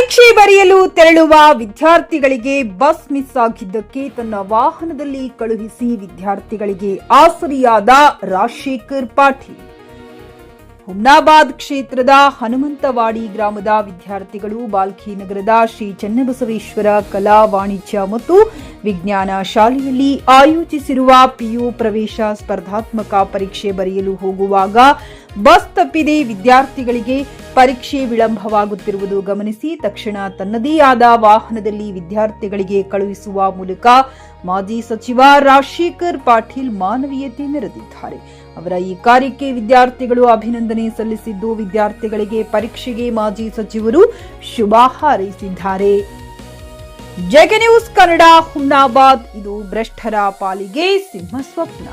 ಪರೀಕ್ಷೆ ಬರೆಯಲು ತೆರಳುವ ವಿದ್ಯಾರ್ಥಿಗಳಿಗೆ ಬಸ್ ಮಿಸ್ ಆಗಿದ್ದಕ್ಕೆ ತನ್ನ ವಾಹನದಲ್ಲಿ ಕಳುಹಿಸಿ ವಿದ್ಯಾರ್ಥಿಗಳಿಗೆ ಆಸರಿಯಾದ ರಾಜಶೇಖರ್ ಪಾಟೀಲ್. ಹುಮ್ನಾಬಾದ್ ಕ್ಷೇತ್ರದ ಹನುಮಂತವಾಡಿ ಗ್ರಾಮದ ವಿದ್ಯಾರ್ಥಿಗಳು ಬಾಲ್ಕಿ ನಗರದ ಶ್ರೀ ಚನ್ನಬಸವೇಶ್ವರ ಕಲಾ ವಾಣಿಜ್ಯ ಮತ್ತು ವಿಜ್ಞಾನ ಶಾಲೆಯಲ್ಲಿ ಆಯೋಜಿಸಿರುವ ಪಿಯು ಪ್ರವೇಶ ಸ್ಪರ್ಧಾತ್ಮಕ ಪರೀಕ್ಷೆ ಬರೆಯಲು ಹೋಗುವಾಗ ಬಸ್ ತಪ್ಪಿದೆ ವಿದ್ಯಾರ್ಥಿಗಳಿಗೆ ಪರೀಕ್ಷೆ ವಿಳಂಬವಾಗುತ್ತಿರುವುದು ಗಮನಿಸಿ ತಕ್ಷಣ ತನ್ನದೇ ಆದ ವಾಹನದಲ್ಲಿ ವಿದ್ಯಾರ್ಥಿಗಳಿಗೆ ಕಳುಹಿಸುವ ಮೂಲಕ ಮಾಜಿ ಸಚಿವ ರಾಜಶೇಖರ್ ಪಾಟೀಲ್ ಮಾನವೀಯತೆ ಮೆರೆದಿದ್ದಾರೆ. ಅವರ ಈ ಕಾರ್ಯಕ್ಕೆ ವಿದ್ಯಾರ್ಥಿಗಳು ಅಭಿನಂದನೆ ಸಲ್ಲಿಸಿದ್ದು ವಿದ್ಯಾರ್ಥಿಗಳಿಗೆ ಪರೀಕ್ಷೆಗೆ ಮಾಜಿ ಸಚಿವರು ಶುಭ ಹಾರೈಸಿದ್ದಾರೆ. JK news Kannada, Humnabad. ಇದು ಭ್ರಷ್ಟರ ಪಾಲಿಗೆ ಸಿಂಹ ಸ್ವಪ್ನ.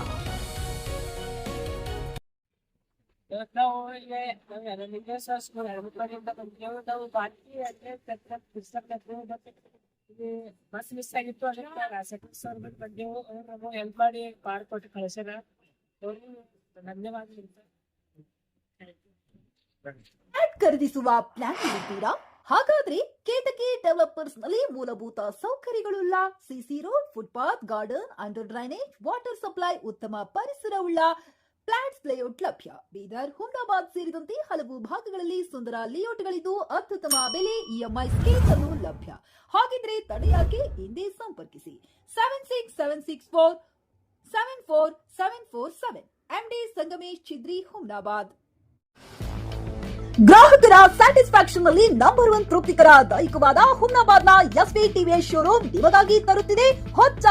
ಬಸ್ ಮಿಸ್ ಆಗಿತ್ತು. ಅದಕ್ಕೆ ಸರ್ ಬಂದೆವು, ಅವರು ಹೆಲ್ಪ್ ಮಾಡಿ ಮಾಡ್ಕೊಟ್ಟು ಕಳಿಸ್ಯಾರ. ಅವ್ರಿಗೆ ಧನ್ಯವಾದ. ಖರೀದಿಸುವ ಪ್ಲಾನ್ ಇದ್ದೀರಾ? ಹಾಗಾದ್ರೆ ಕೇತಕಿ ಡೆವಲಪರ್ಸ್ ನಲ್ಲಿ ಮೂಲಭೂತ ಸೌಕರ್ಯಗಳುಳ್ಳ CC road, footpath, garden, under drainage, water supply, ಉತ್ತಮ ಪರಿಸರವುಳ್ಳ ಫ್ಲಾಟ್ಸ್ ಲೇಔಟ್ ಲಭ್ಯ. ಬೀದರ್, ಹುಮ್ನಾಬಾದ್ ಸೇರಿದಂತೆ ಹಲವು ಭಾಗಗಳಲ್ಲಿ ಸುಂದರ ಲೇಔಟ್ಗಳಿದ್ದು ಅತ್ಯುತ್ತಮ ಬೆಲೆ, ಇಎಂಐ ಸ್ಕೀಮ್ಸ್ ಅನ್ನು ಲಭ್ಯ. ಹಾಗಿದ್ರೆ ತಡೆಯಾಕೆ ಹಿಂದೆ ಸಂಪರ್ಕಿಸಿ 7676474747 MD ಸಂಗಮೇಶ್ ಚಿದ್ರಿ, ಹುಮ್ನಾಬಾದ್. ಗ್ರಾಹಕರ ಸ್ಯಾಟಿಸ್ಫ್ಯಾಕ್ಷನ್ ನಲ್ಲಿ ನಂಬರ್ 1 ತೃಪ್ತಿಕರ ದಾಯಕವಾದ ಹುಮ್ನಾಬಾದ್ನ ಎಸ್ವಿ ಟಿವಿಎಸ್ ಶೋರೂಮ್ ನಿಮಗಾಗಿ ತರುತ್ತಿದೆ ಹೊಸ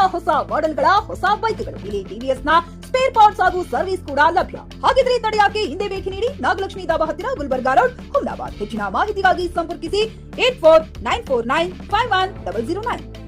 ಮಾಡೆಲ್ಗಳ ಹೊಸ ಬೈಕ್ಗಳು. ಇಲ್ಲಿ ಟಿವಿಎಸ್ ನ ಸ್ಪೇರ್ ಪಾರ್ಟ್ಸ್ ಹಾಗೂ ಸರ್ವಿಸ್ ಕೂಡ ಲಭ್ಯ. ಹಾಗಿದ್ರೆ ತಡೆಯಾಕೆ ಹಿಂದೆ ಭೇಟಿ ನೀಡಿ ನಾಗಲಕ್ಷ್ಮಿ ಧಾಬಾ ಹತ್ತಿರ, ಗುಲ್ಬರ್ಗಾ ರೋಡ್, ಹುಮ್ನಾಬಾದ್. ಹೆಚ್ಚಿನ ಮಾಹಿತಿಗಾಗಿ ಸಂಪರ್ಕಿಸಿ 8494951009.